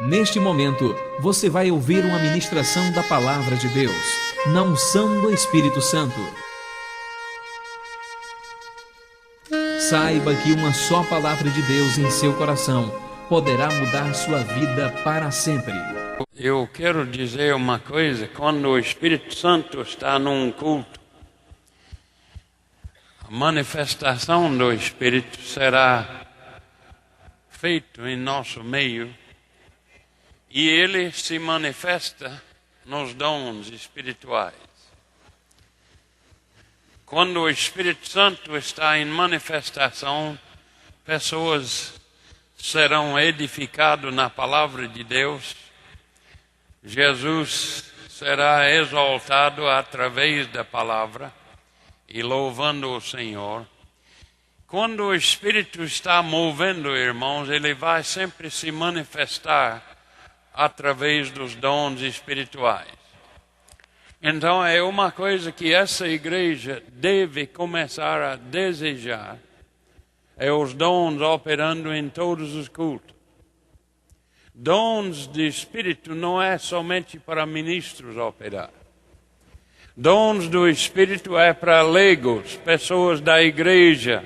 Neste momento, você vai ouvir uma ministração da Palavra de Deus, na unção do Espírito Santo. Saiba que uma só palavra de Deus em seu coração poderá mudar sua vida para sempre. Eu quero dizer uma coisa: quando o Espírito Santo está num culto, a manifestação do Espírito será feita em nosso meio e ele se manifesta nos dons espirituais. Quando o Espírito Santo está em manifestação, pessoas serão edificadas na palavra de Deus. Jesus será exaltado através da palavra e louvando o Senhor. Quando o Espírito está movendo, irmãos, ele vai sempre se manifestar através dos dons espirituais. Então é uma coisa que essa igreja deve começar a desejar, é os dons operando em todos os cultos. Dons de Espírito não é somente para ministros operar. Dons do Espírito é para leigos, pessoas da igreja,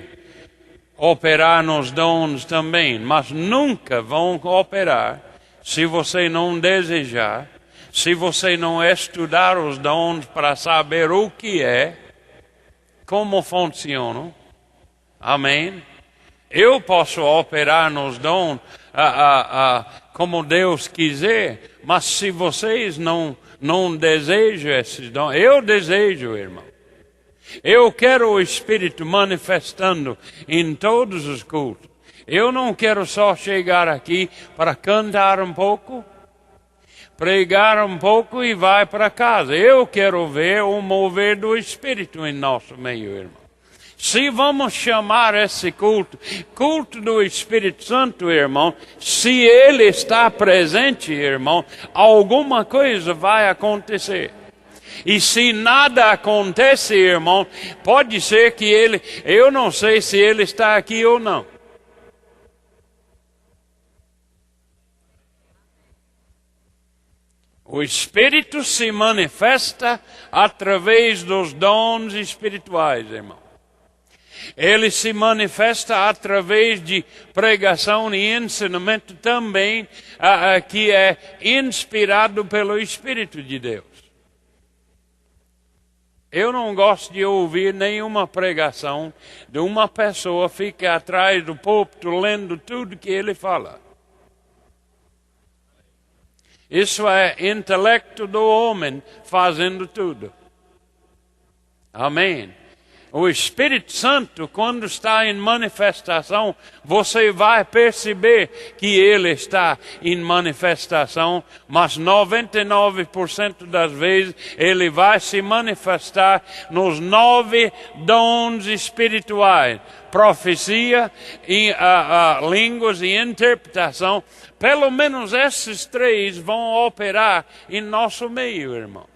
operar nos dons também. Mas nunca vão operar se você não desejar, se você não estudar os dons para saber o que é, como funcionam. Amém? Eu posso operar nos dons como Deus quiser, mas se vocês não desejam esses dons, eu desejo, irmão. Eu quero o Espírito manifestando em todos os cultos. Eu não quero só chegar aqui para cantar um pouco, pregar um pouco e vai para casa. Eu quero ver o mover do Espírito em nosso meio, irmão. Se vamos chamar esse culto do Espírito Santo, irmão, se ele está presente, irmão, alguma coisa vai acontecer. E se nada acontece, irmão, pode ser que eu não sei se ele está aqui ou não. O Espírito se manifesta através dos dons espirituais, irmão. Ele se manifesta através de pregação e ensinamento também, que é inspirado pelo Espírito de Deus. Eu não gosto de ouvir nenhuma pregação de uma pessoa que fica atrás do púlpito lendo tudo que ele fala. Isso é intelecto do homem fazendo tudo. Amém. O Espírito Santo, quando está em manifestação, você vai perceber que ele está em manifestação, mas 99% das vezes ele vai se manifestar nos 9 dons espirituais: profecia, línguas e interpretação. Pelo menos esses 3 vão operar em nosso meio, irmão.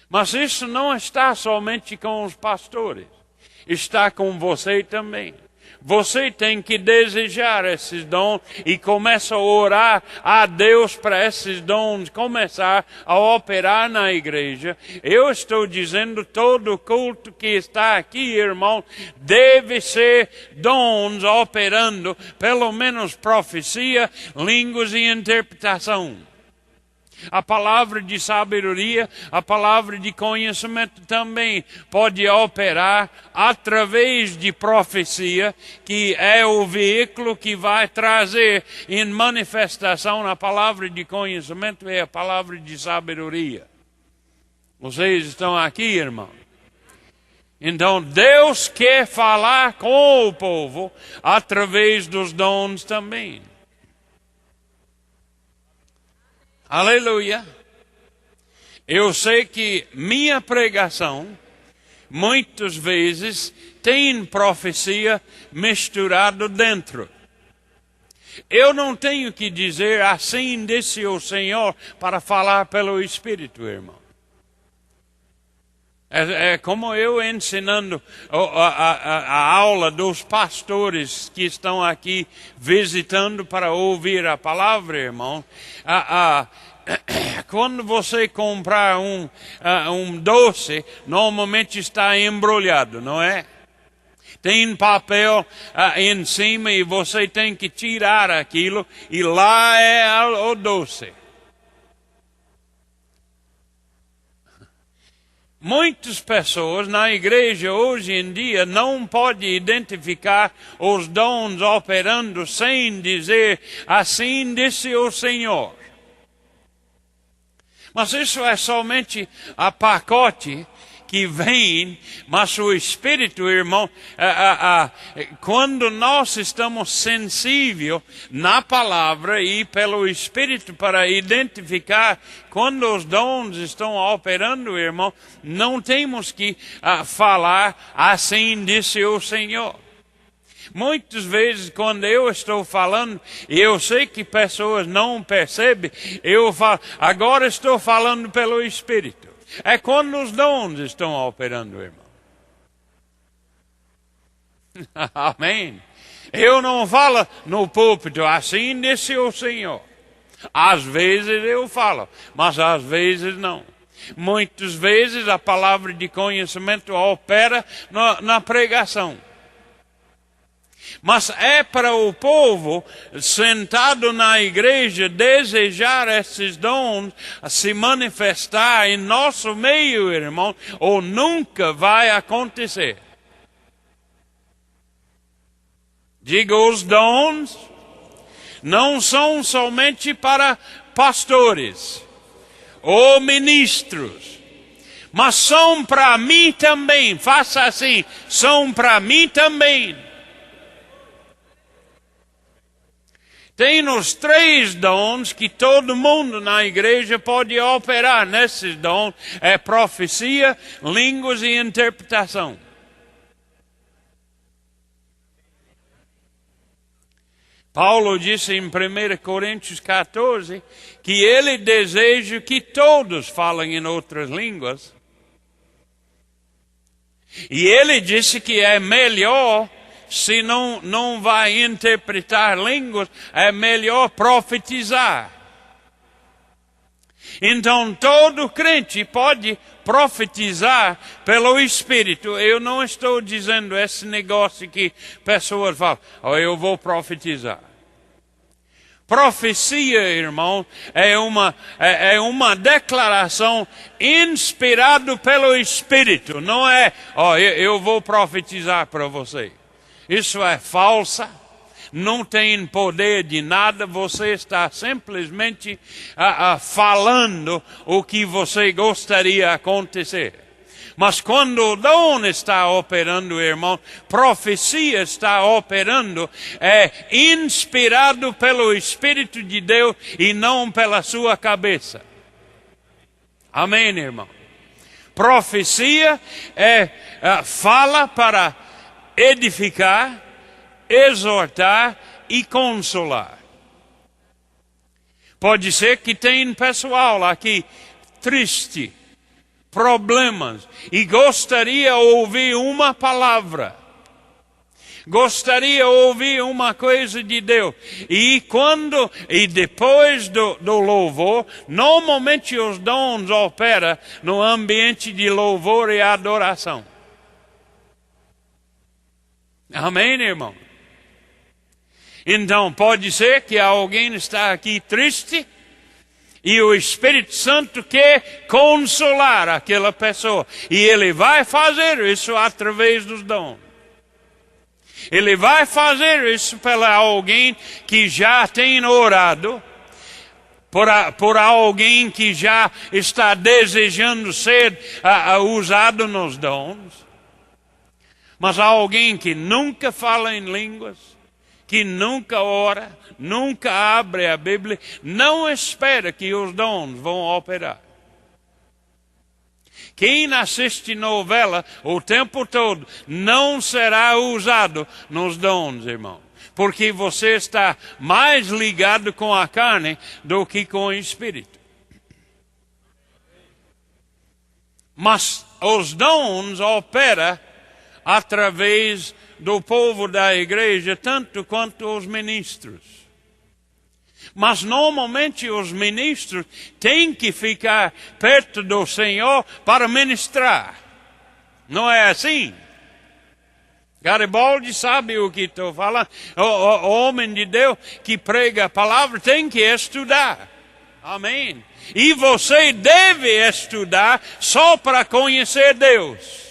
Mas isso não está somente com os pastores, está com você também. Você tem que desejar esses dons e começa a orar a Deus para esses dons começar a operar na igreja. Eu estou dizendo, todo culto que está aqui, irmão, deve ser dons operando, pelo menos profecia, línguas e interpretação. A palavra de sabedoria, a palavra de conhecimento também pode operar através de profecia, que é o veículo que vai trazer em manifestação a palavra de conhecimento e a palavra de sabedoria. Vocês estão aqui, irmão? Então Deus quer falar com o povo através dos dons também. Aleluia. Eu sei que minha pregação, muitas vezes, tem profecia misturado dentro. Eu não tenho que dizer assim disse o Senhor para falar pelo Espírito, irmão. É como eu ensinando a aula dos pastores que estão aqui visitando para ouvir a palavra, irmão. Quando você comprar um doce, normalmente está embrulhado, não é? Tem papel em cima e você tem que tirar aquilo e lá é o doce. Muitas pessoas na igreja hoje em dia não podem identificar os dons operando sem dizer assim disse o Senhor. Mas isso é somente a pacote que vem, mas o Espírito, irmão, quando nós estamos sensíveis na palavra e pelo Espírito para identificar quando os dons estão operando, irmão, não temos que falar assim disse o Senhor. Muitas vezes, quando eu estou falando, e eu sei que pessoas não percebem, eu falo, agora estou falando pelo Espírito. É quando os dons estão operando, irmão. Amém. Eu não falo no púlpito, assim disse o Senhor. Às vezes eu falo, mas às vezes não. Muitas vezes a palavra de conhecimento opera na pregação. Mas é para o povo sentado na igreja desejar esses dons se manifestar em nosso meio, irmão, ou nunca vai acontecer. Diga, os dons não são somente para pastores ou ministros, mas são para mim também. Faça assim, são para mim também. Tem os 3 dons que todo mundo na igreja pode operar nesses dons. É profecia, línguas e interpretação. Paulo disse em 1 Coríntios 14 que ele deseja que todos falem em outras línguas. E ele disse que é melhor, se não vai interpretar línguas, é melhor profetizar. Então todo crente pode profetizar pelo Espírito. Eu não estou dizendo esse negócio que pessoas falam, eu vou profetizar. Profecia, irmão, é uma declaração inspirada pelo Espírito. Não é, eu vou profetizar para você. Isso é falsa, não tem poder de nada, você está simplesmente falando o que você gostaria acontecer. Mas quando o dom está operando, irmão, profecia está operando, é inspirado pelo Espírito de Deus e não pela sua cabeça. Amém, irmão? Profecia fala para edificar, exortar e consolar. Pode ser que tem pessoal aqui triste, problemas, e gostaria de ouvir uma palavra. Gostaria de ouvir uma coisa de Deus. E depois do louvor, normalmente os dons operam no ambiente de louvor e adoração. Amém, irmão? Então, pode ser que alguém está aqui triste e o Espírito Santo quer consolar aquela pessoa. E ele vai fazer isso através dos dons. Ele vai fazer isso pela alguém que já tem orado, por alguém que já está desejando ser usado nos dons. Mas há alguém que nunca fala em línguas, que nunca ora, nunca abre a Bíblia, não espera que os dons vão operar. Quem assiste novela o tempo todo não será usado nos dons, irmão. Porque você está mais ligado com a carne do que com o Espírito. Mas os dons operam através do povo da igreja, tanto quanto os ministros. Mas normalmente os ministros têm que ficar perto do Senhor para ministrar. Não é assim? Garibaldi sabe o que estou falando. O homem de Deus que prega a palavra tem que estudar. Amém. E você deve estudar só para conhecer Deus.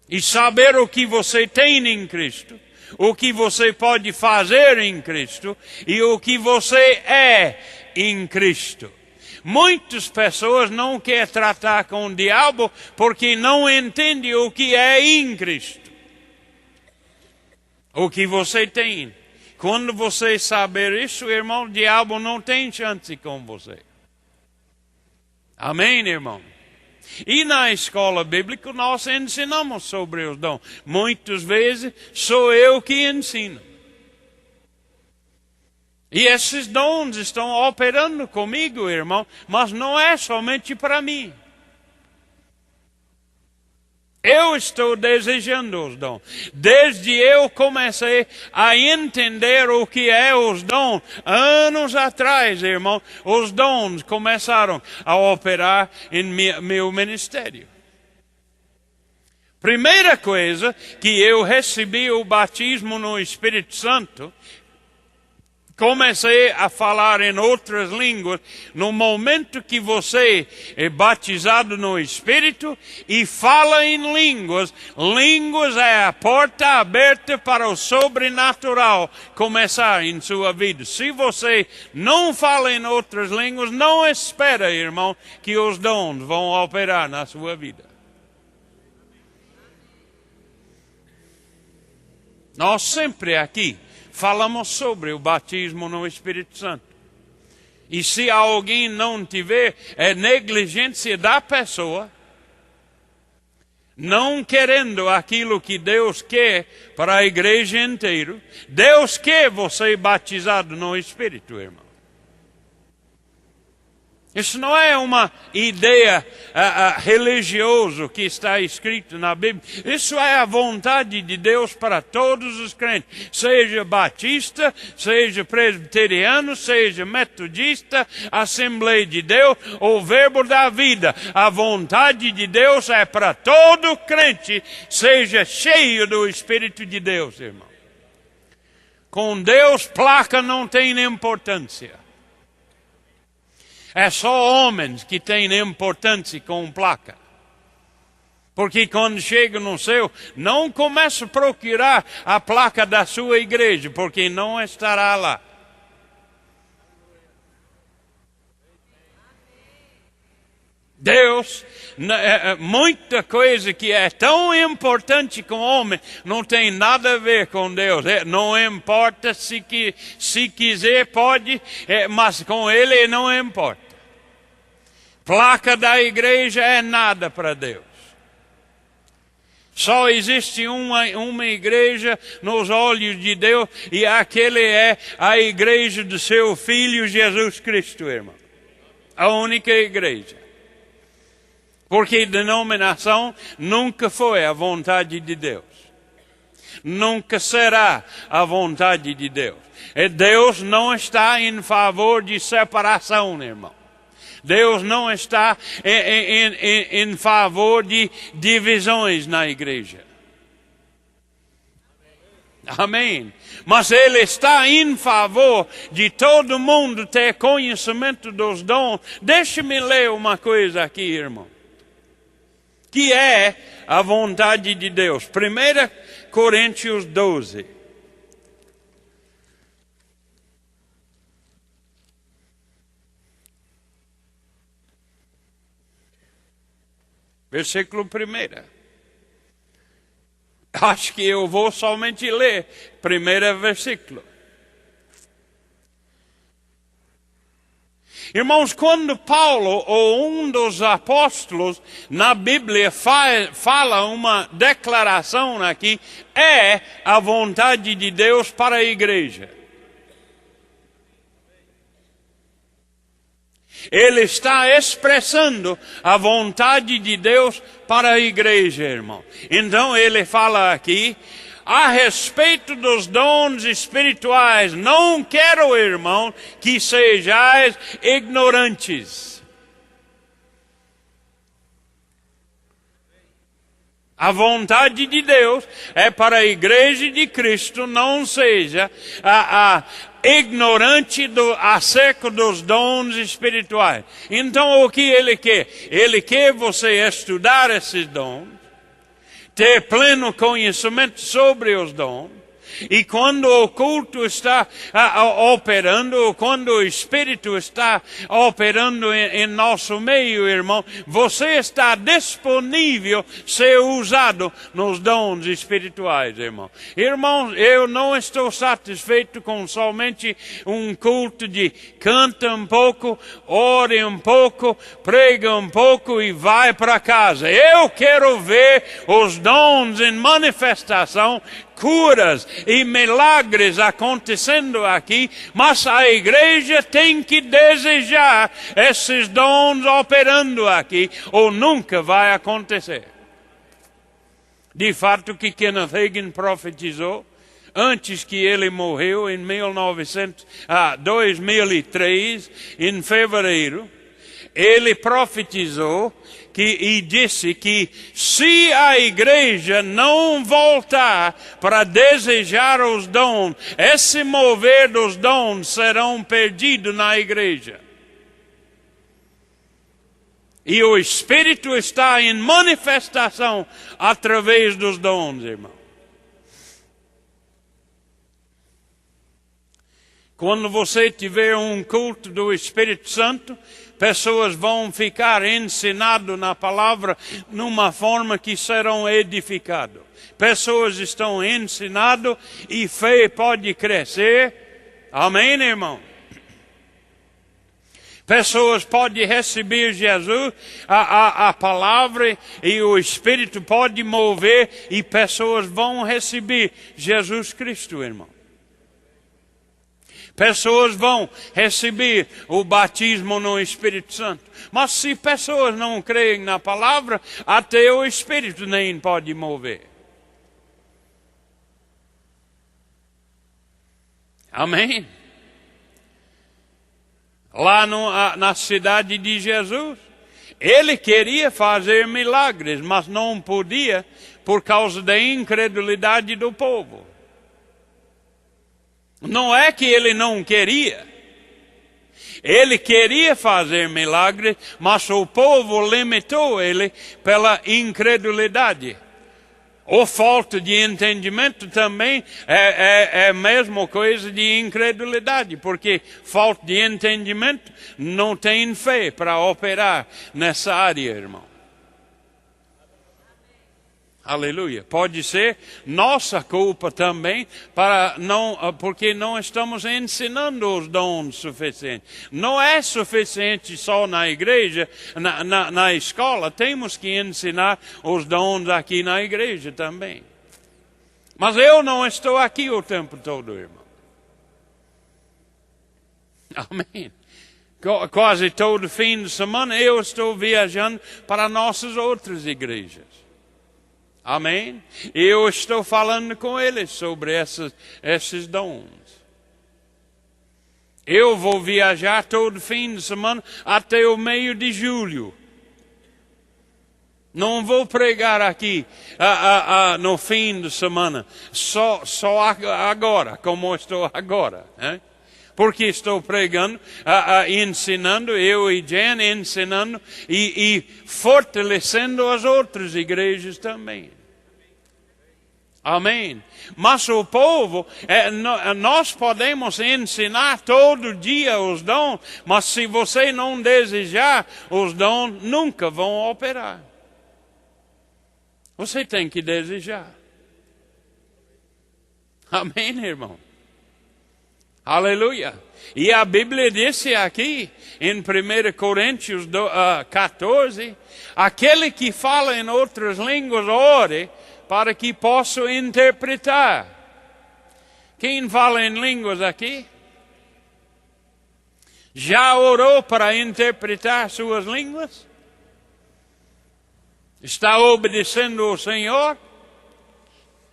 E saber o que você tem em Cristo. O que você pode fazer em Cristo. E o que você é em Cristo. Muitas pessoas não querem tratar com o diabo porque não entendem o que é em Cristo. O que você tem. Quando você saber isso, irmão, o diabo não tem chance com você. Amém, irmão? E na escola bíblica nós ensinamos sobre os dons. Muitas vezes sou eu que ensino. E esses dons estão operando comigo, irmão, mas não é somente para mim. Eu estou desejando os dons. Desde eu comecei a entender o que é os dons, anos atrás, irmão, os dons começaram a operar em meu ministério. Primeira coisa que eu recebi o batismo no Espírito Santo, comecei a falar em outras línguas no momento que você é batizado no Espírito e fala em línguas. Línguas é a porta aberta para o sobrenatural começar em sua vida. Se você não fala em outras línguas, não espera, irmão, que os dons vão operar na sua vida. Nós sempre aqui falamos sobre o batismo no Espírito Santo. E se alguém não tiver, é negligência da pessoa, não querendo aquilo que Deus quer para a igreja inteira. Deus quer você batizado no Espírito, irmão. Isso não é uma ideia religiosa que está escrito na Bíblia. Isso é a vontade de Deus para todos os crentes. Seja batista, seja presbiteriano, seja metodista, Assembleia de Deus, ou Verbo da Vida. A vontade de Deus é para todo crente. Seja cheio do Espírito de Deus, irmão. Com Deus, placa não tem importância. É só homens que têm importância com placa. Porque quando chega no céu, não começa a procurar a placa da sua igreja, porque não estará lá. Deus, muita coisa que é tão importante com o homem, não tem nada a ver com Deus. Não importa se quiser, pode, mas com Ele não importa. Placa da igreja é nada para Deus. Só existe uma igreja nos olhos de Deus, e aquele é a igreja do seu Filho Jesus Cristo, irmão. A única igreja. Porque denominação nunca foi a vontade de Deus. Nunca será a vontade de Deus. E Deus não está em favor de separação, irmão. Deus não está em favor de divisões na igreja. Amém. Mas Ele está em favor de todo mundo ter conhecimento dos dons. Deixe-me ler uma coisa aqui, irmão. Que é a vontade de Deus. 1 Coríntios 12. Versículo 1. Acho que eu vou somente ler primeiro versículo. Irmãos, quando Paulo, ou um dos apóstolos, na Bíblia fala uma declaração aqui, é a vontade de Deus para a igreja. Ele está expressando a vontade de Deus para a igreja, irmão. Então ele fala aqui, a respeito dos dons espirituais, não quero, irmão, que sejais ignorantes. A vontade de Deus é para a igreja de Cristo não seja ignorante acerca dos dons espirituais. Então o que ele quer? Ele quer você estudar esses dons, ter pleno conhecimento sobre os dons, e quando o culto está operando, quando o Espírito está operando em nosso meio, irmão, você está disponível a ser usado nos dons espirituais, irmão. Irmão, eu não estou satisfeito com somente um culto de canta um pouco, ore um pouco, prega um pouco e vai para casa. Eu quero ver os dons em manifestação, curas e milagres acontecendo aqui, mas a igreja tem que desejar esses dons operando aqui, ou nunca vai acontecer. De fato que Kenneth Hagin profetizou, antes que ele morreu em 2003, em fevereiro, ele profetizou e disse que se a igreja não voltar para desejar os dons, esse mover dos dons serão perdidos na igreja. E o Espírito está em manifestação através dos dons, irmão. Quando você tiver um culto do Espírito Santo, pessoas vão ficar ensinadas na palavra numa forma que serão edificadas. Pessoas estão ensinadas e fé pode crescer. Amém, irmão? Pessoas podem receber Jesus, a palavra, e o Espírito pode mover, e pessoas vão receber Jesus Cristo, irmão. Pessoas vão receber o batismo no Espírito Santo. Mas se pessoas não creem na palavra, até o Espírito nem pode mover. Amém? Lá na cidade de Jesus, ele queria fazer milagres, mas não podia por causa da incredulidade do povo. Não é que ele não queria. Ele queria fazer milagres, mas o povo limitou ele pela incredulidade. Ou falta de entendimento também é a mesma coisa de incredulidade, porque falta de entendimento não tem fé para operar nessa área, irmão. Aleluia. Pode ser nossa culpa também, porque não estamos ensinando os dons suficientes. Não é suficiente só na igreja, na escola. Temos que ensinar os dons aqui na igreja também. Mas eu não estou aqui o tempo todo, irmão. Amém. Quase todo fim de semana eu estou viajando para nossas outras igrejas. Amém? Eu estou falando com eles sobre esses dons. Eu vou viajar todo fim de semana até o meio de julho. Não vou pregar aqui no fim de semana, só agora, como estou agora. Né? Porque estou pregando, ensinando, eu e Jen ensinando e fortalecendo as outras igrejas também. Amém. Mas o povo, nós podemos ensinar todo dia os dons, mas se você não desejar, os dons nunca vão operar. Você tem que desejar. Amém, irmão? Aleluia. E a Bíblia disse aqui, em 1 Coríntios 14, aquele que fala em outras línguas, ore, para que possa interpretar. Quem fala em línguas aqui? Já orou para interpretar suas línguas? Está obedecendo ao Senhor?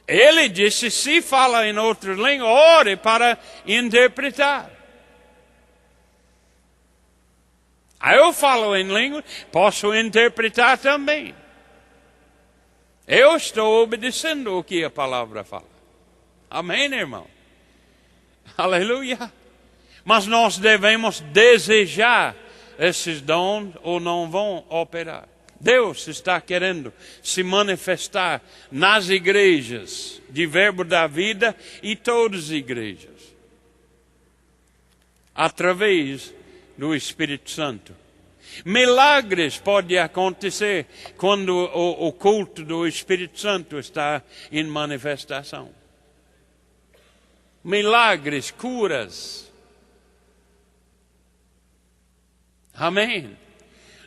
Ele disse, se fala em outras línguas, ore para interpretar. Eu falo em língua, posso interpretar também. Eu estou obedecendo o que a palavra fala. Amém, irmão? Aleluia. Mas nós devemos desejar esses dons ou não vão operar. Deus está querendo se manifestar nas igrejas de Verbo da Vida e todas as igrejas, através do Espírito Santo. Milagres podem acontecer quando o culto do Espírito Santo está em manifestação. Milagres, curas. Amém.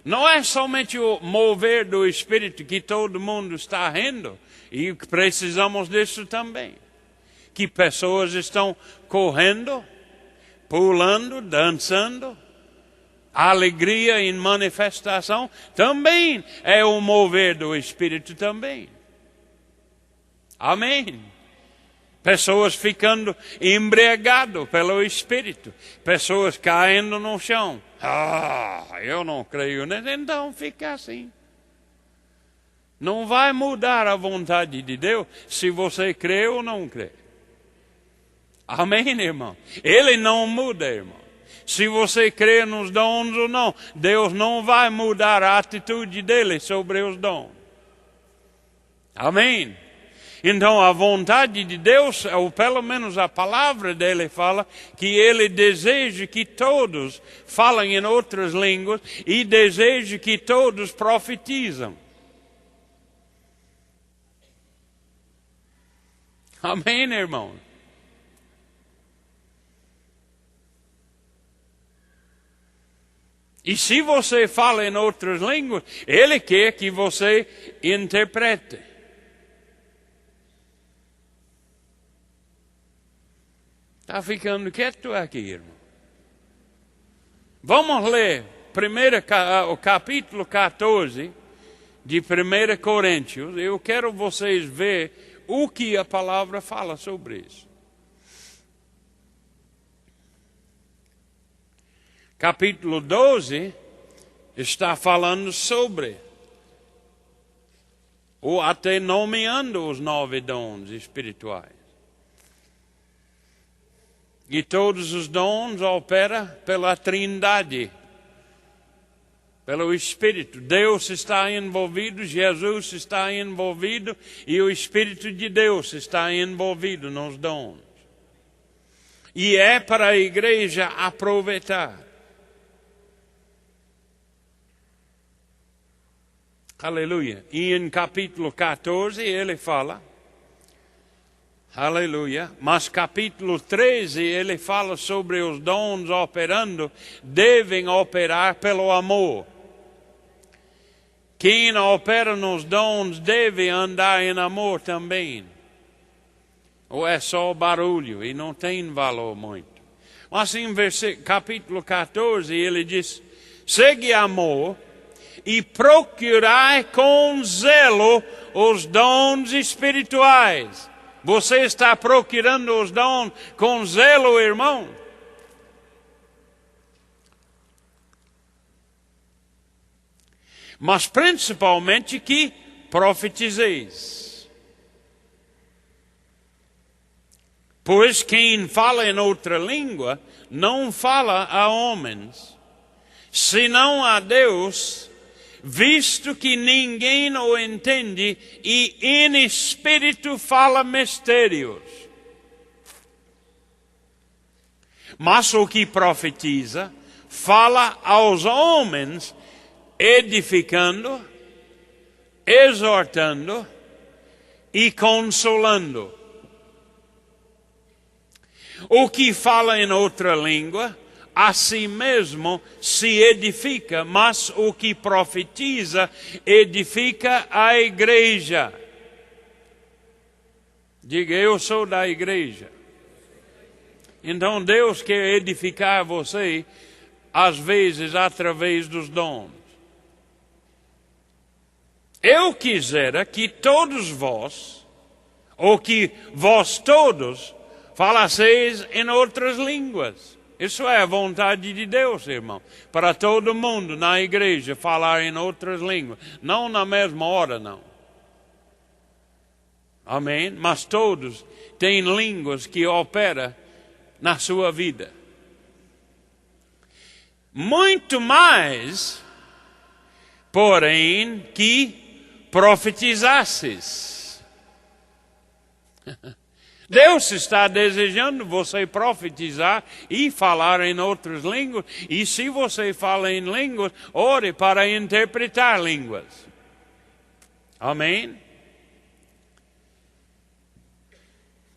Não é somente o mover do Espírito que todo mundo está rindo, e precisamos disso também. Que pessoas estão correndo, pulando, dançando. A alegria em manifestação também é o mover do Espírito também. Amém. Pessoas ficando embriagadas pelo Espírito. Pessoas caindo no chão. Eu não creio nisso. Então fica assim. Não vai mudar a vontade de Deus se você crê ou não crê. Amém, irmão? Ele não muda, irmão. Se você crê nos dons ou não, Deus não vai mudar a atitude dele sobre os dons. Amém? Então a vontade de Deus, ou pelo menos a palavra dele fala, que ele deseja que todos falem em outras línguas e deseja que todos profetizam. Amém, irmão? E se você fala em outras línguas, ele quer que você interprete. Está ficando quieto aqui, irmão. Vamos ler o capítulo 14 de 1 Coríntios. Eu quero vocês ver o que a palavra fala sobre isso. Capítulo 12 está falando sobre, ou até nomeando os 9 dons espirituais. E todos os dons operam pela Trindade, pelo Espírito. Deus está envolvido, Jesus está envolvido e o Espírito de Deus está envolvido nos dons. E é para a igreja aproveitar. Aleluia. E em capítulo 14 ele fala, aleluia, mas capítulo 13 ele fala sobre os dons operando, devem operar pelo amor. Quem opera nos dons deve andar em amor também. Ou é só barulho e não tem valor muito. Mas em capítulo 14 ele diz, segue amor e procurai com zelo os dons espirituais. Você está procurando os dons com zelo, irmão? Mas principalmente que profetizeis. Pois quem fala em outra língua não fala a homens, senão a Deus, visto que ninguém o entende e em espírito fala mistérios. Mas o que profetiza, fala aos homens, edificando, exortando e consolando. O que fala em outra língua, a si mesmo se edifica, mas o que profetiza edifica a igreja. Diga, eu sou da igreja. Então Deus quer edificar você às vezes através dos dons. Eu quisera que todos vós, ou que vós todos, falasseis em outras línguas. Isso é a vontade de Deus, irmão. Para todo mundo na igreja falar em outras línguas. Não na mesma hora, não. Amém? Mas todos têm línguas que operam na sua vida. Muito mais, porém, que profetizasses. Deus está desejando você profetizar e falar em outras línguas. E se você fala em línguas, ore para interpretar línguas. Amém?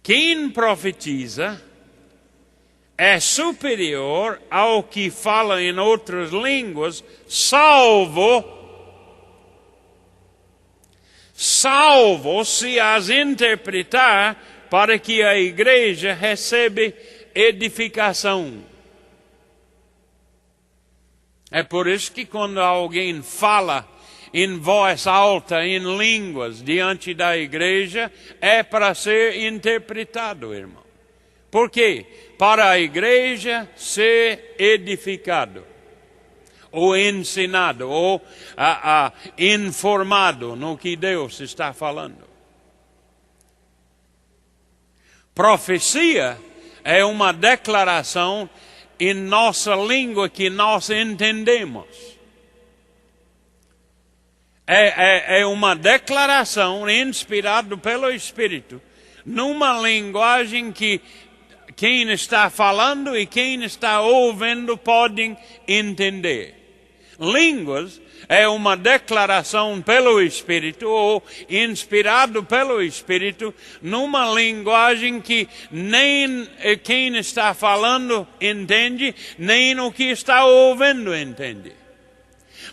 Quem profetiza é superior ao que fala em outras línguas, salvo se as interpretar para que a igreja receba edificação. É por isso que quando alguém fala em voz alta, em línguas, diante da igreja, é para ser interpretado, irmão. Por quê? Para a igreja ser edificado, ou ensinado, ou informado no que Deus está falando. Profecia é uma declaração em nossa língua que nós entendemos. É uma declaração inspirada pelo Espírito, numa linguagem que quem está falando e quem está ouvindo podem entender. Línguas é uma declaração pelo Espírito, ou inspirado pelo Espírito, numa linguagem que nem quem está falando entende, nem o que está ouvindo entende.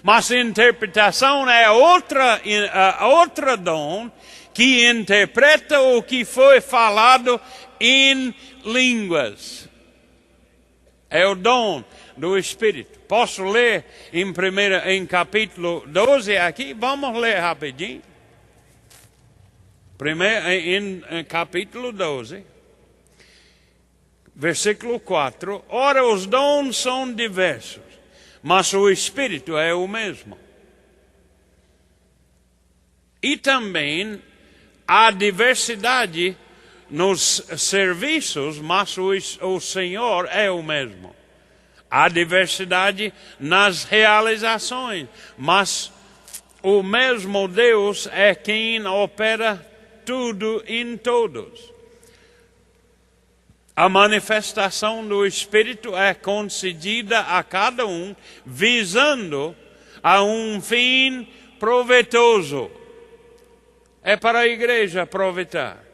Mas interpretação é outra dom que interpreta o que foi falado em línguas. É o dom do Espírito. Posso ler em capítulo 12 aqui? Vamos ler rapidinho. Em capítulo 12, versículo 4. Ora, os dons são diversos, mas o Espírito é o mesmo. E também há diversidade nos serviços, mas o Senhor é o mesmo. Há diversidade nas realizações, mas o mesmo Deus é quem opera tudo em todos. A manifestação do Espírito é concedida a cada um, visando a um fim proveitoso. É para a igreja aproveitar.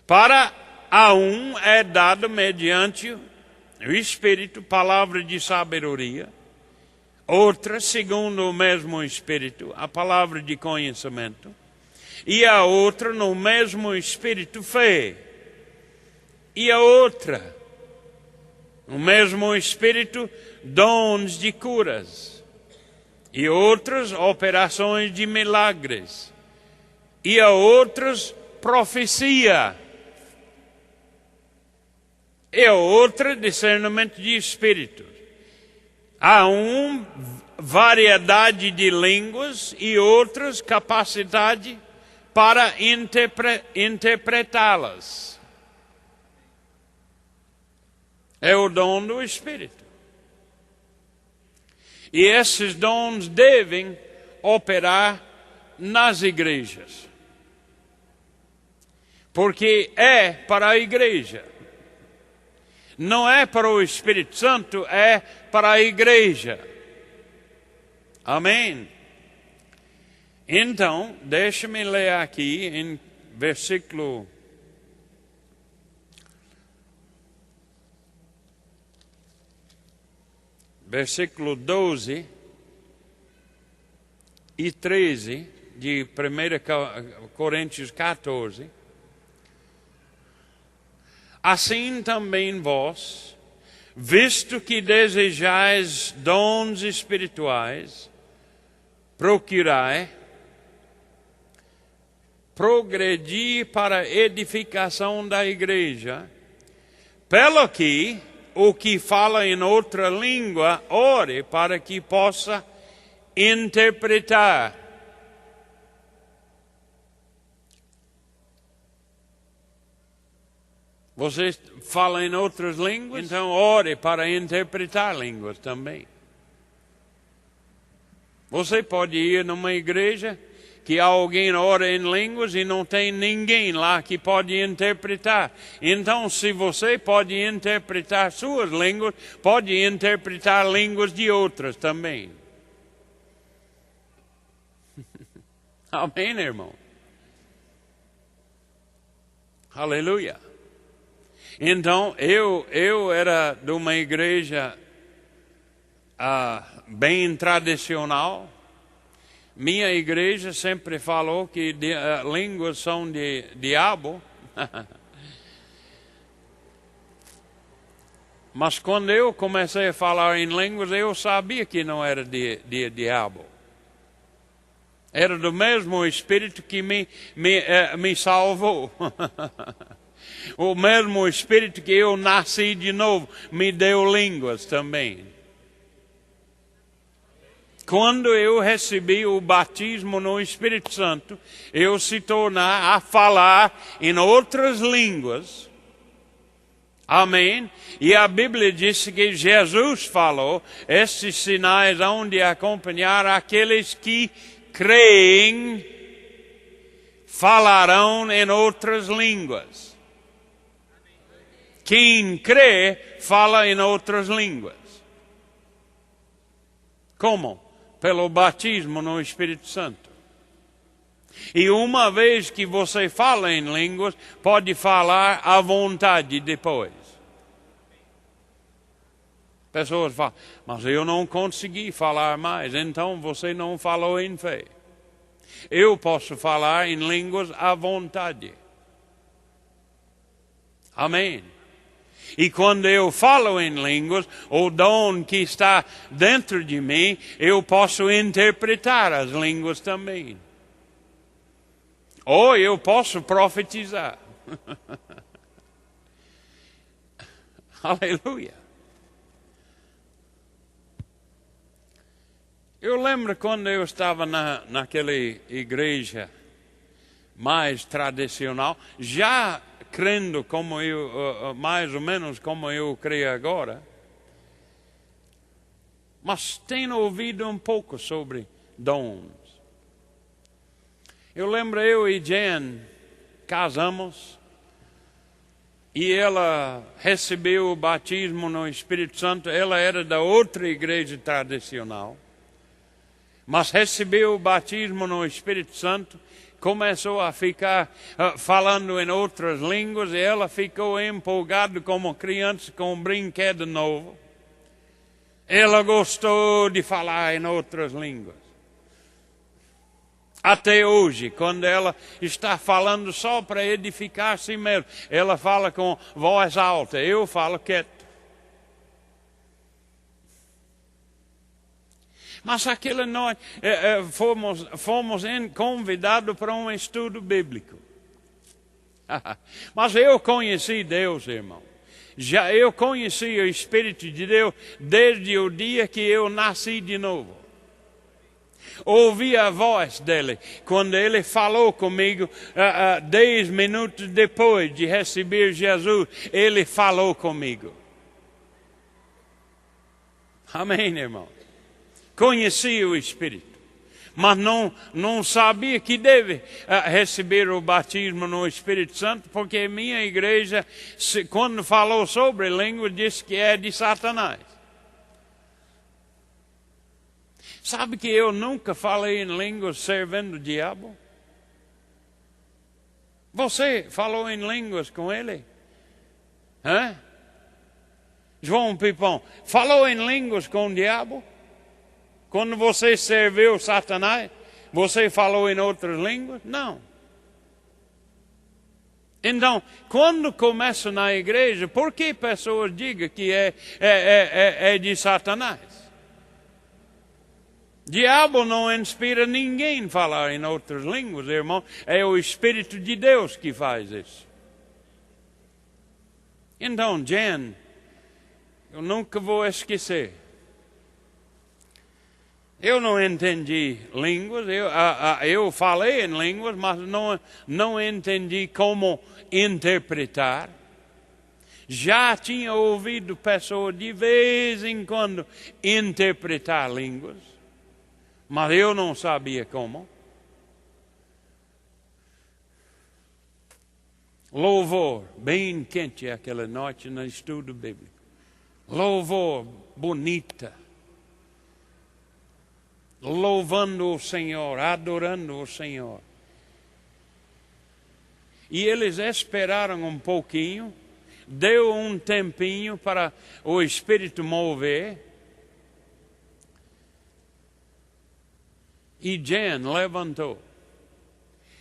Para a um é dado mediante o Espírito, palavra de sabedoria. Outra, segundo o mesmo Espírito, a palavra de conhecimento. E a outra, no mesmo Espírito, fé. E a outra, no mesmo Espírito, dons de curas. E outras, operações de milagres. E a outras, profecia. E a outra, discernimento de espíritos. Há variedade de línguas e outras, capacidade para interpretá-las. É o dom do Espírito. E esses dons devem operar nas igrejas. Porque é para a igreja. Não é para o Espírito Santo, é para a igreja. Amém? Então, deixa-me ler aqui em versículo 12 e 13 de 1 Coríntios 14. Assim também vós, Visto que desejais dons espirituais, procurai progredir para a edificação da igreja, pelo que o que fala em outra língua, ore para que possa interpretar. Você fala em outras línguas? Então ore para interpretar línguas também. Você pode ir numa igreja que alguém ora em línguas e não tem ninguém lá que pode interpretar. Então, se você pode interpretar suas línguas, pode interpretar línguas de outras também. Amém, irmão? Aleluia. Então, eu era de uma igreja bem tradicional. Minha igreja sempre falou que línguas são de diabo. Mas quando eu comecei a falar em línguas, eu sabia que não era de diabo. Era do mesmo Espírito que me salvou. O mesmo Espírito que eu nasci de novo me deu línguas também. Quando eu recebi o batismo no Espírito Santo, eu se tornar a falar em outras línguas. Amém? E a Bíblia diz que Jesus falou, estes sinais hão de acompanhar aqueles que creem, falarão em outras línguas. Quem crê, fala em outras línguas. Como? Pelo batismo no Espírito Santo. E uma vez que você fala em línguas, pode falar à vontade depois. Pessoas falam, mas eu não consegui falar mais, então você não falou em fé. Eu posso falar em línguas à vontade. Amém. E quando eu falo em línguas, o dom que está dentro de mim, eu posso interpretar as línguas também. Ou eu posso profetizar. Aleluia. Eu lembro quando eu estava naquela igreja mais tradicional, já crendo como eu, mais ou menos como eu creio agora, mas tenho ouvido um pouco sobre dons. Eu lembro, eu e Jen casamos e ela recebeu o batismo no Espírito Santo. Ela era da outra igreja tradicional, mas recebeu o batismo no Espírito Santo. Começou a ficar falando em outras línguas e ela ficou empolgada como criança com um brinquedo novo. Ela gostou de falar em outras línguas. Até hoje, quando ela está falando só para edificar a si mesma, ela fala com voz alta, eu falo quieto. Mas aquilo nós fomos convidados para um estudo bíblico. Mas eu conheci Deus, irmão. Eu conheci o Espírito de Deus desde o dia que eu nasci de novo. Ouvi a voz dele quando ele falou comigo 10 minutos depois de receber Jesus. Ele falou comigo. Amém, irmão. Conheci o Espírito, mas não sabia que deve receber o batismo no Espírito Santo, porque minha igreja, quando falou sobre língua, disse que é de Satanás. Sabe que eu nunca falei em línguas servindo o diabo? Você falou em línguas com ele? Hã? João Pipão, falou em línguas com o diabo? Quando você serviu Satanás, você falou em outras línguas? Não. Então, quando começa na igreja, por que pessoas digam que é de Satanás? Diabo não inspira ninguém a falar em outras línguas, irmão. É o Espírito de Deus que faz isso. Então, Jen, eu nunca vou esquecer. Eu não entendi línguas, eu falei em línguas, mas não entendi como interpretar. Já tinha ouvido pessoas de vez em quando interpretar línguas, mas eu não sabia como. Louvor, bem quente aquela noite no estudo bíblico. Louvor, bonita. Louvando o Senhor, adorando o Senhor. E eles esperaram um pouquinho, deu um tempinho para o Espírito mover. E Jen levantou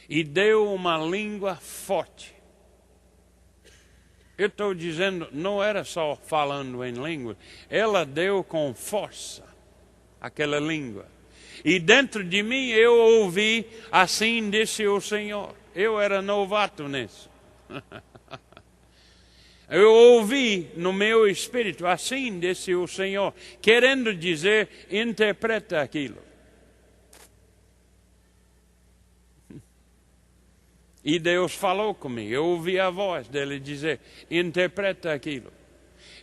e deu uma língua forte. Eu estou dizendo, não era só falando em língua, ela deu com força aquela língua. E dentro de mim eu ouvi, assim disse o Senhor. Eu era novato nisso. Eu ouvi no meu espírito, assim disse o Senhor, querendo dizer, interpreta aquilo. E Deus falou comigo, eu ouvi a voz dele dizer, interpreta aquilo.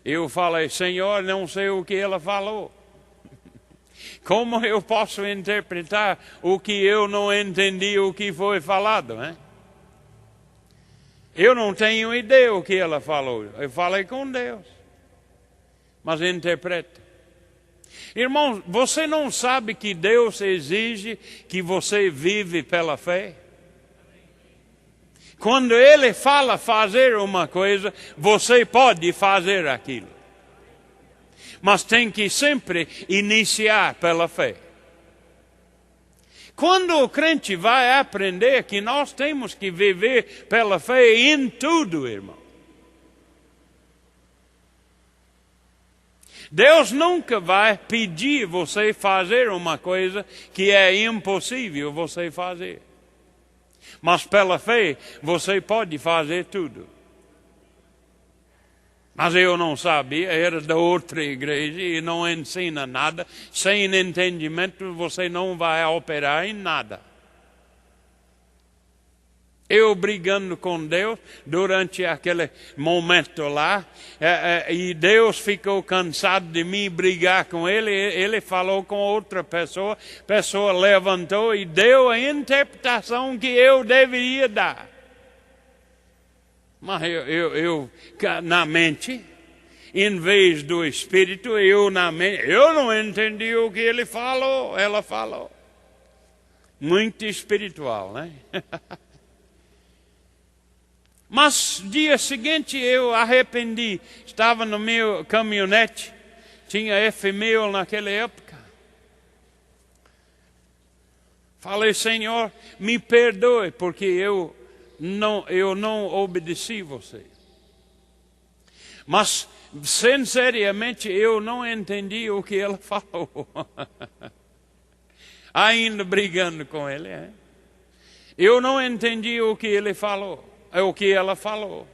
Eu falei, Senhor, não sei o que ela falou. Como eu posso interpretar o que eu não entendi, o que foi falado, né? Eu não tenho ideia o que ela falou. Eu falei com Deus. Mas interpreta. Irmãos, você não sabe que Deus exige que você vive pela fé? Quando Ele fala fazer uma coisa, você pode fazer aquilo. Mas tem que sempre iniciar pela fé. Quando o crente vai aprender que nós temos que viver pela fé em tudo, irmão. Deus nunca vai pedir você fazer uma coisa que é impossível você fazer. Mas pela fé você pode fazer tudo. Mas eu não sabia, era da outra igreja e não ensina nada. Sem entendimento você não vai operar em nada. Eu brigando com Deus durante aquele momento lá, e Deus ficou cansado de mim brigar com ele. Ele falou com outra pessoa, a pessoa levantou e deu a interpretação que eu deveria dar. Mas eu na mente, em vez do Espírito, na mente, eu não entendi o que ela falou. Muito espiritual, né? Mas dia seguinte eu arrependi. Estava no meu caminhonete, tinha F1000 naquela época. Falei, Senhor, me perdoe, porque eu não obedeci você. Mas, sinceramente, eu não entendi o que ela falou. Ainda brigando com ele. Eu não entendi o que ele falou, o que ela falou.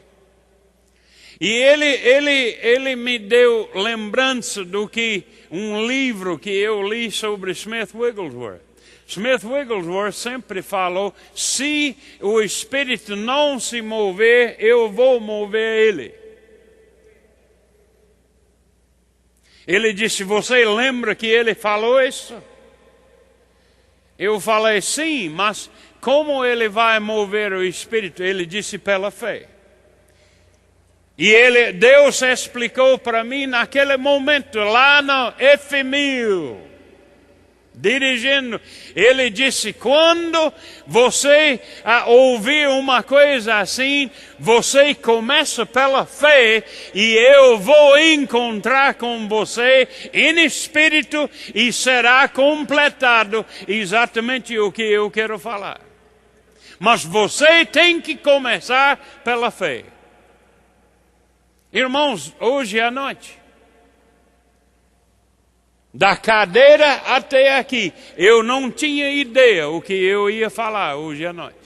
E ele me deu lembrança do que um livro que eu li sobre Smith Wigglesworth. Smith Wigglesworth sempre falou, se o Espírito não se mover, eu vou mover ele. Ele disse, você lembra que ele falou isso? Eu falei, sim, mas como ele vai mover o Espírito? Ele disse, pela fé. E Deus explicou para mim naquele momento, lá no F1000, dirigindo, ele disse, quando você ouvir uma coisa assim, você começa pela fé e eu vou encontrar com você em espírito e será completado exatamente o que eu quero falar. Mas você tem que começar pela fé. Irmãos, hoje à noite, da cadeira até aqui, eu não tinha ideia o que eu ia falar hoje à noite.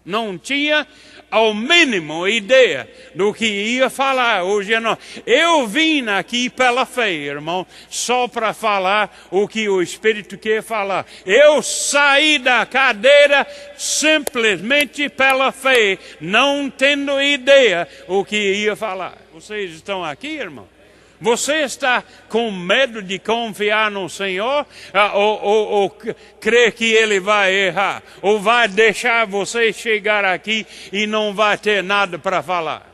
Não tinha, ao mínimo, ideia do que ia falar hoje à noite. Eu vim aqui pela fé, irmão, só para falar o que o Espírito quer falar. Eu saí da cadeira simplesmente pela fé, não tendo ideia o que ia falar. Vocês estão aqui, irmão? Você está com medo de confiar no Senhor? Ou crê que Ele vai errar? Ou vai deixar você chegar aqui e não vai ter nada para falar?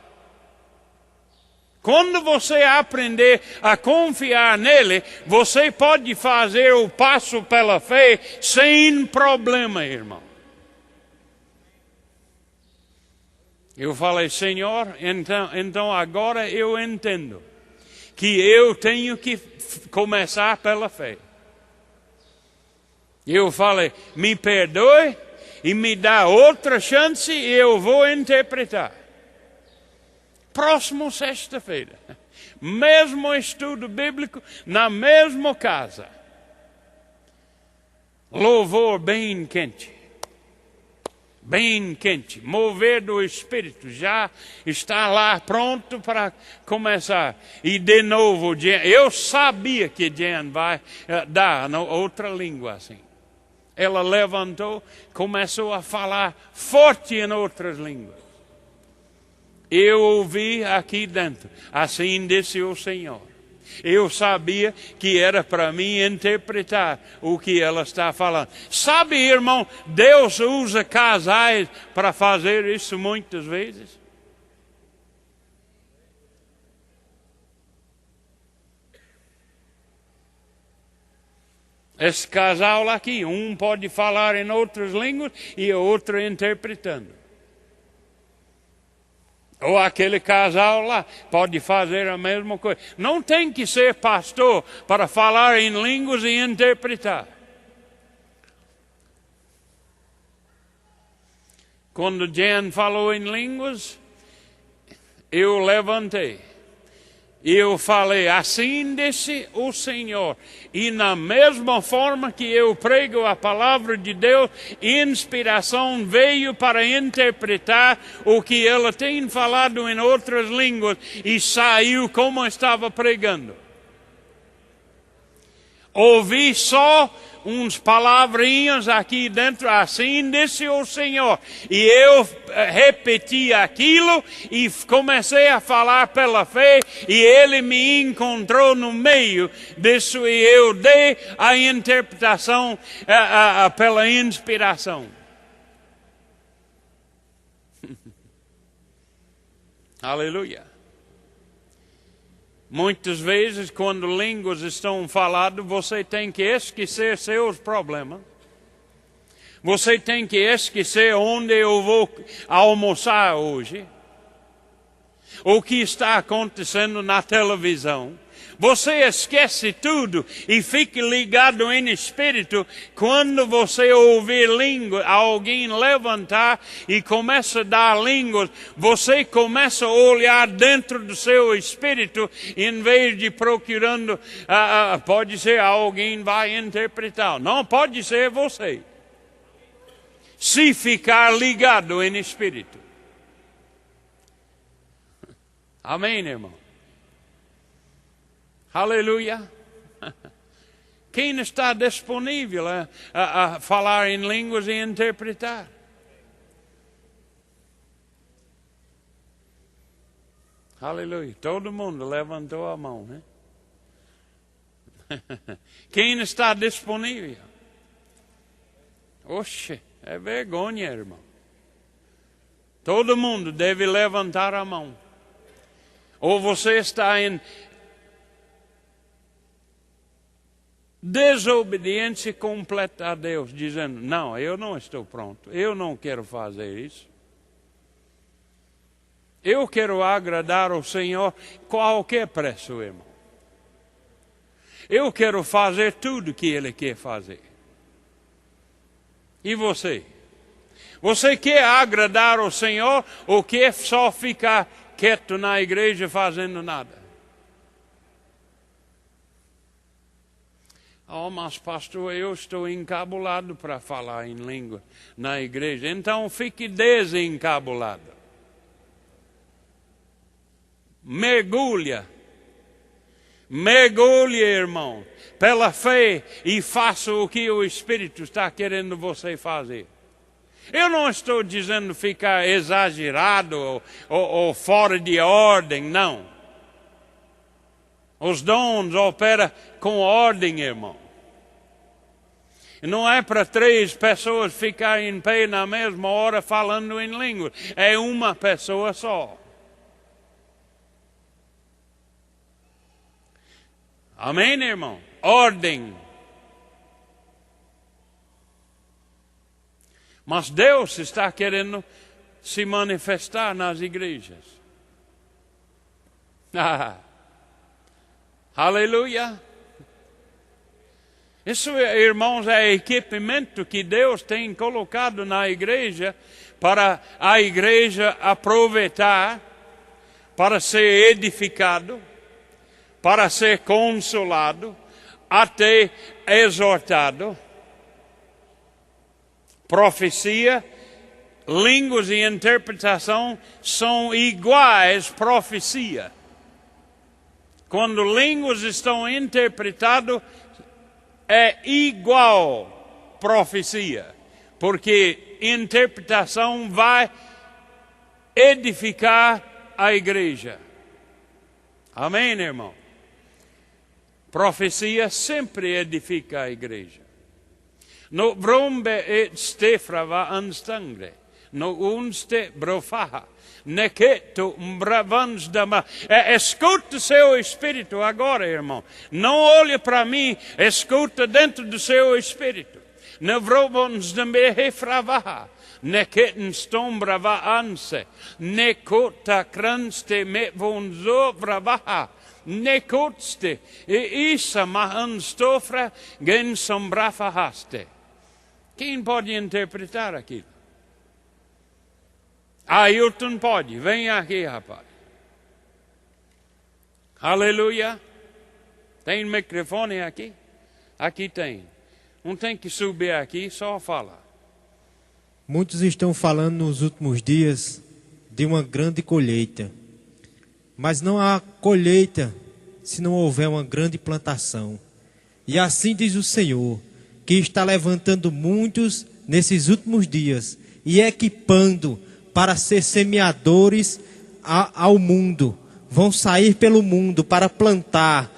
Quando você aprender a confiar nele, você pode fazer o passo pela fé sem problema, irmão. Eu falei, Senhor, então agora eu entendo que eu tenho que começar pela fé. Eu falei, me perdoe e me dá outra chance e eu vou interpretar. Próximo sexta-feira, mesmo estudo bíblico, na mesma casa. Louvor bem quente. Bem quente, mover do Espírito, já está lá pronto para começar. E de novo, eu sabia que Jen vai dar outra língua assim. Ela levantou, começou a falar forte em outras línguas. Eu ouvi aqui dentro, assim disse o Senhor. Eu sabia que era para mim interpretar o que ela está falando. Sabe, irmão, Deus usa casais para fazer isso muitas vezes. Esse casal aqui, um pode falar em outras línguas e o outro interpretando. Ou aquele casal lá pode fazer a mesma coisa. Não tem que ser pastor para falar em línguas e interpretar. Quando Jen falou em línguas, eu levantei. E eu falei, assim disse o Senhor. E na mesma forma que eu prego a palavra de Deus, inspiração veio para interpretar o que ela tem falado em outras línguas e saiu como estava pregando. Ouvi só uns palavrinhas aqui dentro, assim disse o Senhor. E eu repeti aquilo e comecei a falar pela fé e Ele me encontrou no meio disso e eu dei a interpretação pela inspiração. Aleluia. Muitas vezes, quando línguas estão faladas, você tem que esquecer seus problemas. Você tem que esquecer onde eu vou almoçar hoje. O que está acontecendo na televisão. Você esquece tudo e fica ligado em espírito quando você ouvir língua, alguém levantar e começa a dar línguas, você começa a olhar dentro do seu espírito em vez de procurando, pode ser alguém vai interpretar, não pode ser você. Se ficar ligado em espírito. Amém, irmão? Aleluia. Quem está disponível a falar em línguas e interpretar? Aleluia. Todo mundo levantou a mão, né? Quem está disponível? Oxe, é vergonha, irmão. Todo mundo deve levantar a mão. Ou você está em desobediência completa a Deus, dizendo, não, eu não estou pronto, eu não quero fazer isso. Eu quero agradar ao Senhor qualquer preço, irmão. Eu quero fazer tudo que Ele quer fazer. E você? Você quer agradar o Senhor ou quer só ficar quieto na igreja fazendo nada? Oh, mas pastor, eu estou encabulado para falar em língua na igreja. Então fique desencabulado. Mergulhe, irmão, pela fé e faça o que o Espírito está querendo você fazer. Eu não estou dizendo ficar exagerado ou fora de ordem, não. Os dons operam com ordem, irmão. Não é para 3 pessoas ficarem em pé na mesma hora falando em língua. É uma pessoa só. Amém, irmão? Ordem. Mas Deus está querendo se manifestar nas igrejas. Aleluia. Isso, irmãos, é equipamento que Deus tem colocado na igreja para a igreja aproveitar, para ser edificado, para ser consolado, até exortado. Profecia, línguas e interpretação são iguais profecia. Quando línguas estão interpretadas, é igual profecia. Porque interpretação vai edificar a igreja. Amém, irmão? Profecia sempre edifica a igreja. No brombe et stefrava anstangre, no unste brofaha, nequeto bravans dama. Escuta seu espírito agora, irmão. Não olhe para mim, escuta dentro do seu espírito. No vrobons dame refravaha, nequeten stombrava anse, necota cranste me vonzo bravaha. Nekotste, e isa mahanstofra gen sombrafahaste. Quem pode interpretar aquilo? Ailton pode. Vem aqui, rapaz. Aleluia. Tem microfone aqui? Aqui tem. Não tem que subir aqui, só fala. Muitos estão falando nos últimos dias de uma grande colheita. Mas não há colheita se não houver uma grande plantação. E assim diz o Senhor, que está levantando muitos nesses últimos dias e equipando para ser semeadores ao mundo. Vão sair pelo mundo para plantar,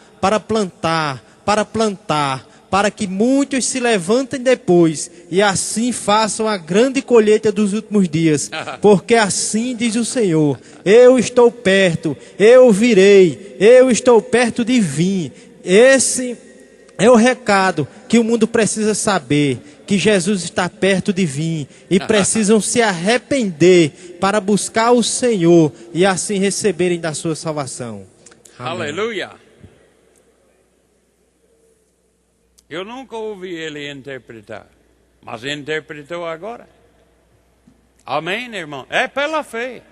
para que muitos se levantem depois e assim façam a grande colheita dos últimos dias. Porque assim diz o Senhor, eu estou perto, eu virei, eu estou perto de vir. Esse é o recado que o mundo precisa saber, que Jesus está perto de vir e precisam se arrepender para buscar o Senhor e assim receberem da sua salvação. Amém. Aleluia. Eu nunca ouvi ele interpretar, mas interpretou agora. Amém, irmão? É pela fé.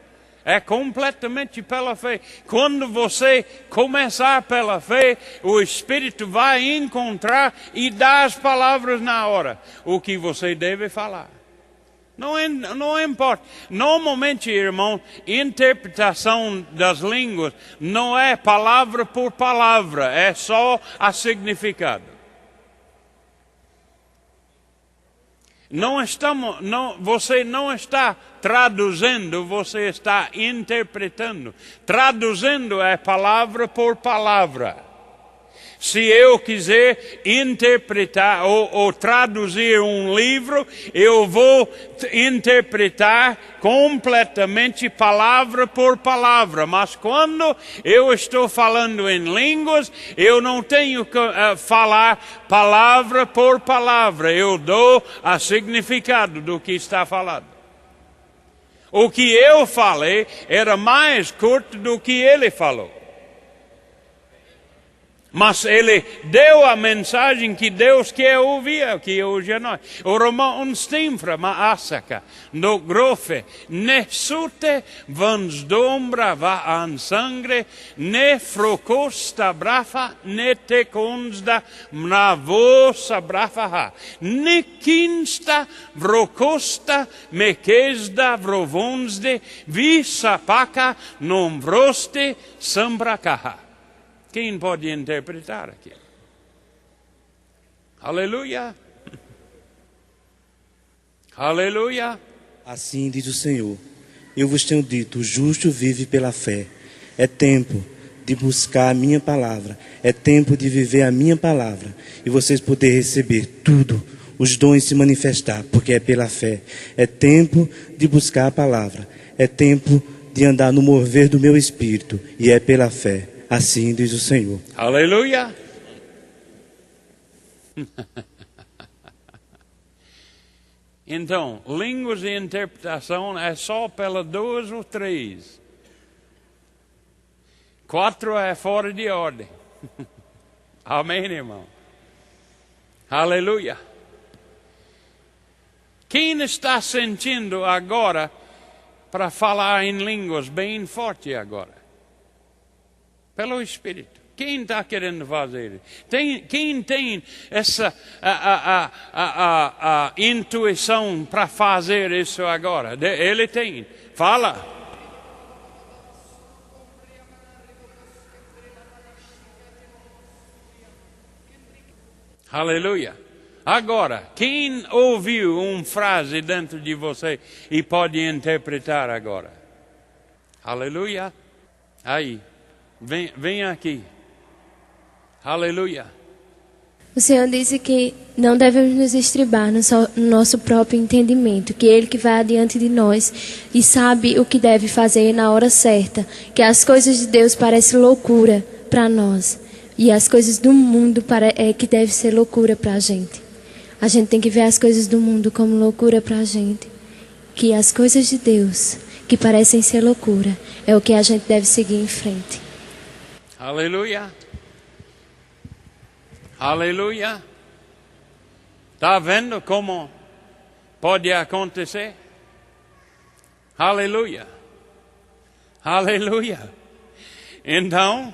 É completamente pela fé. Quando você começar pela fé, o Espírito vai encontrar e dar as palavras na hora. O que você deve falar. Não importa. Normalmente, irmão, interpretação das línguas não é palavra por palavra. É só a significado. Você não está traduzindo, você está interpretando. Traduzindo é palavra por palavra. Se eu quiser interpretar ou traduzir um livro, eu vou interpretar completamente palavra por palavra. Mas quando eu estou falando em línguas, eu não tenho que falar palavra por palavra. Eu dou o significado do que está falado. O que eu falei era mais curto do que ele falou. Mas ele deu a mensagem que Deus quer ouvir, que hoje é nós. Orama unstimfra ma asaka, no grofe, ne sute vansdombra va an sangre, ne frocosta brafa, ne te konsta mnavosa brafa ha. Ne kinsta vrocosta me kesda vrovonsde, vi sapaka non vroste sambrakaha. Quem pode interpretar aqui? Aleluia. Aleluia. Assim diz o Senhor, eu vos tenho dito, o justo vive pela fé. É tempo de buscar a minha palavra, é tempo de viver a minha palavra, e vocês poderem receber tudo, os dons se manifestar, porque é pela fé. É tempo de buscar a palavra, é tempo de andar no mover do meu espírito, e é pela fé. Assim diz o Senhor. Aleluia. Então, línguas e interpretação é só pela 2 ou 3. 4 é fora de ordem. Amém, irmão? Aleluia. Quem está sentindo agora para falar em línguas bem forte agora? Pelo Espírito. Quem está querendo fazer? Quem tem essa intuição para fazer isso agora? Ele tem. Fala. Aleluia. Agora, quem ouviu uma frase dentro de você e pode interpretar agora? Aleluia. Aí. Vem aqui. Aleluia. O Senhor disse que não devemos nos estribar no nosso próprio entendimento, que Ele que vai adiante de nós e sabe o que deve fazer na hora certa, que as coisas de Deus parecem loucura para nós e as coisas do mundo que deve ser loucura para a gente. A gente tem que ver as coisas do mundo como loucura para a gente, que as coisas de Deus que parecem ser loucura é o que a gente deve seguir em frente. Aleluia. Aleluia. Está vendo como pode acontecer? Aleluia. Aleluia. Então,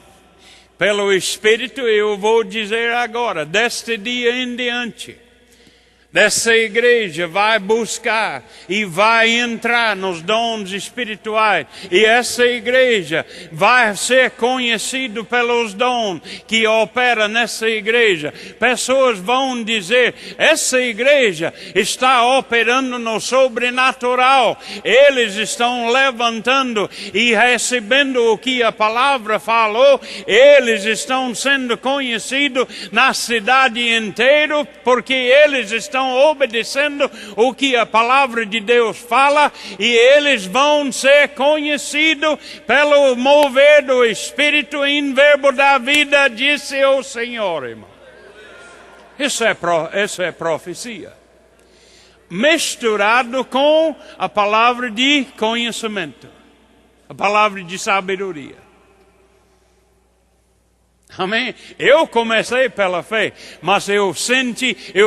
pelo Espírito eu vou dizer agora, deste dia em diante, dessa igreja vai buscar e vai entrar nos dons espirituais. E essa igreja vai ser conhecida pelos dons que opera nessa igreja. Pessoas vão dizer, essa igreja está operando no sobrenatural. Eles estão levantando e recebendo o que a palavra falou. Eles estão sendo conhecidos na cidade inteira porque eles estão obedecendo o que a palavra de Deus fala, e eles vão ser conhecidos pelo mover do Espírito em verbo da vida, disse o Senhor, irmão. Isso é profecia. Misturado com a palavra de conhecimento, a palavra de sabedoria. Amém? Eu comecei pela fé, mas eu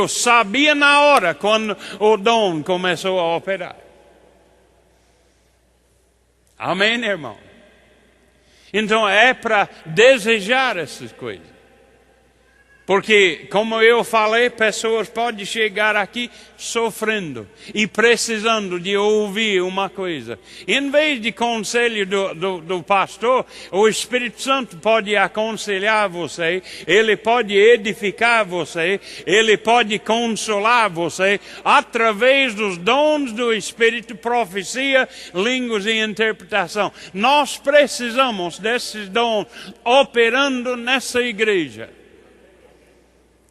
sabia na hora quando o dom começou a operar. Amém, irmão? Então é para desejar essas coisas. Porque, como eu falei, pessoas podem chegar aqui sofrendo e precisando de ouvir uma coisa. Em vez de conselho do pastor, o Espírito Santo pode aconselhar você, ele pode edificar você, ele pode consolar você, através dos dons do Espírito, profecia, línguas e interpretação. Nós precisamos desses dons operando nessa igreja.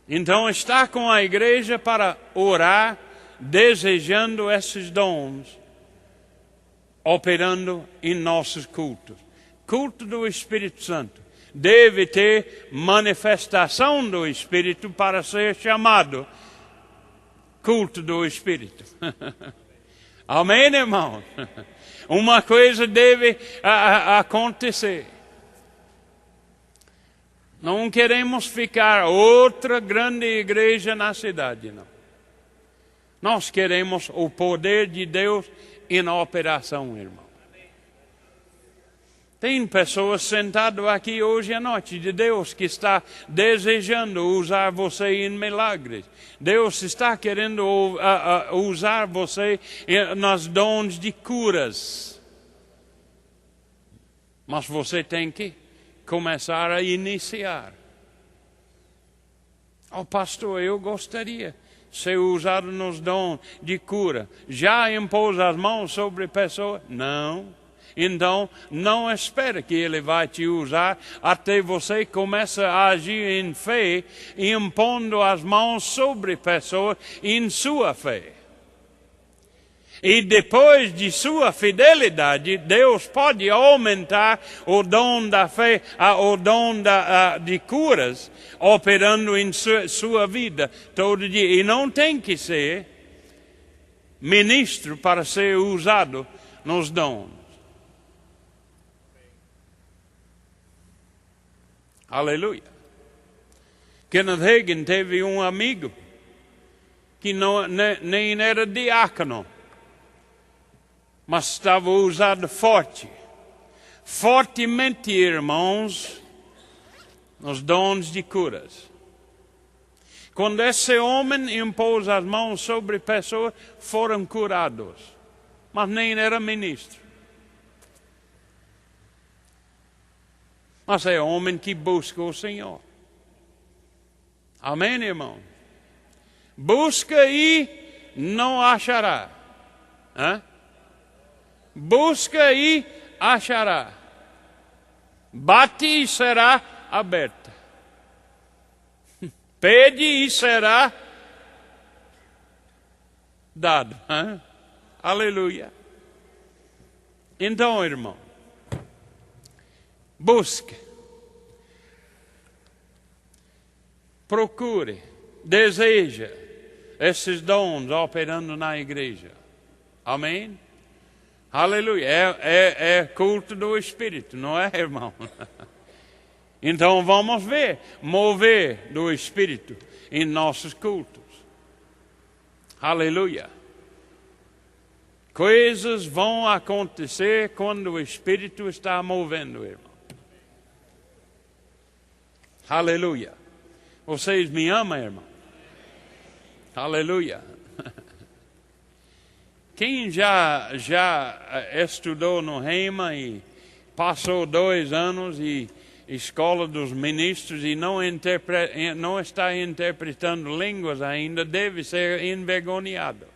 Então está com a igreja para orar, desejando esses dons, operando em nossos cultos. Culto do Espírito Santo deve ter manifestação do Espírito para ser chamado culto do Espírito. Amém, irmão? Uma coisa deve acontecer. Não queremos ficar outra grande igreja na cidade, não. Nós queremos o poder de Deus em operação, irmão. Tem pessoas sentadas aqui hoje à noite de Deus que está desejando usar você em milagres. Deus está querendo usar você nos dons de curas. Mas você tem que começar a iniciar. Oh, pastor, eu gostaria de ser usado nos dons de cura. Já impôs as mãos sobre pessoas? Não. Então, não espere que Ele vai te usar até você começa a agir em fé, impondo as mãos sobre pessoas em sua fé. E depois de sua fidelidade, Deus pode aumentar o dom da fé, o dom de curas, operando em sua vida todo dia. E não tem que ser ministro para ser usado nos dons. Aleluia. Kenneth Hagin teve um amigo que nem era diácono, mas estava usado fortemente, irmãos, nos dons de curas. Quando esse homem impôs as mãos sobre pessoas, foram curados, mas nem era ministro. Mas é homem que busca o Senhor. Amém, irmão? Busca e não achará. Hã? Busca e achará. Bate e será aberta. Pede e será dado. Hã? Aleluia. Então, irmão, busque, procure, deseja esses dons operando na igreja. Amém? Aleluia. É culto do Espírito, não é, irmão? Então vamos ver mover do Espírito em nossos cultos. Aleluia. Coisas vão acontecer quando o Espírito está movendo, irmão. Aleluia. Vocês me amam, irmão? Aleluia. Quem já estudou no Rema e passou 2 anos e escola dos ministros e não está interpretando línguas ainda, deve ser envergonhado.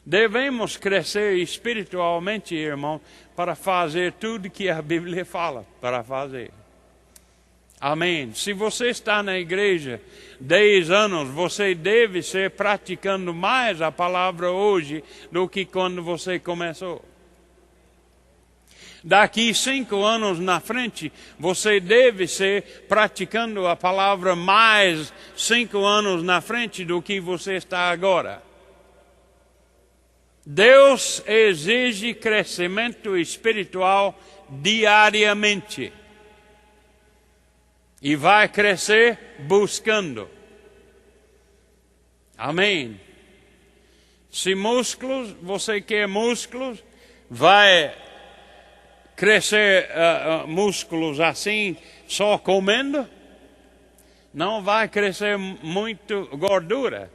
Devemos crescer espiritualmente, irmão, para fazer tudo que a Bíblia fala para fazer. Amém. Se você está na igreja 10 anos, você deve ser praticando mais a palavra hoje do que quando você começou. Daqui 5 anos na frente, você deve ser praticando a palavra mais 5 anos na frente do que você está agora. Deus exige crescimento espiritual diariamente. E vai crescer buscando. Amém. Se músculos, você quer músculos, vai crescer músculos assim, só comendo? Não vai crescer muito gordura.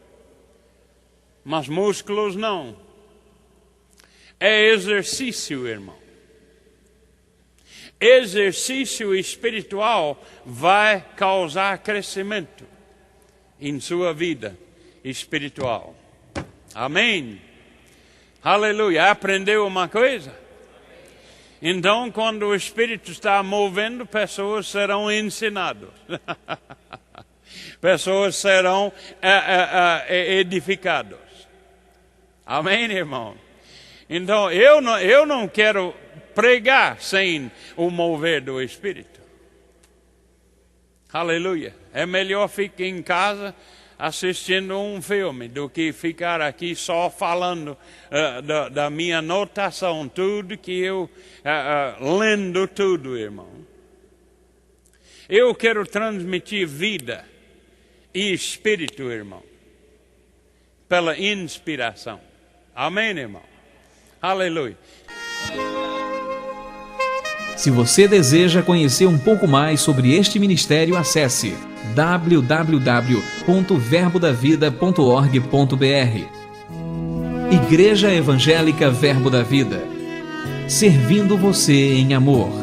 Mas músculos não. É exercício, irmão. Exercício espiritual vai causar crescimento em sua vida espiritual. Amém? Aleluia. Aprendeu uma coisa? Então, quando o Espírito está movendo, pessoas serão ensinadas. Pessoas serão edificadas. Amém, irmão? Então, eu não quero pregar sem o mover do Espírito. Aleluia. É melhor ficar em casa assistindo um filme do que ficar aqui só falando da minha anotação, tudo que eu lendo tudo, irmão. Eu quero transmitir vida e espírito, irmão, pela inspiração. Amém, irmão? Aleluia. Se você deseja conhecer um pouco mais sobre este ministério, acesse www.verbodavida.org.br. Igreja Evangélica Verbo da Vida, servindo você em amor.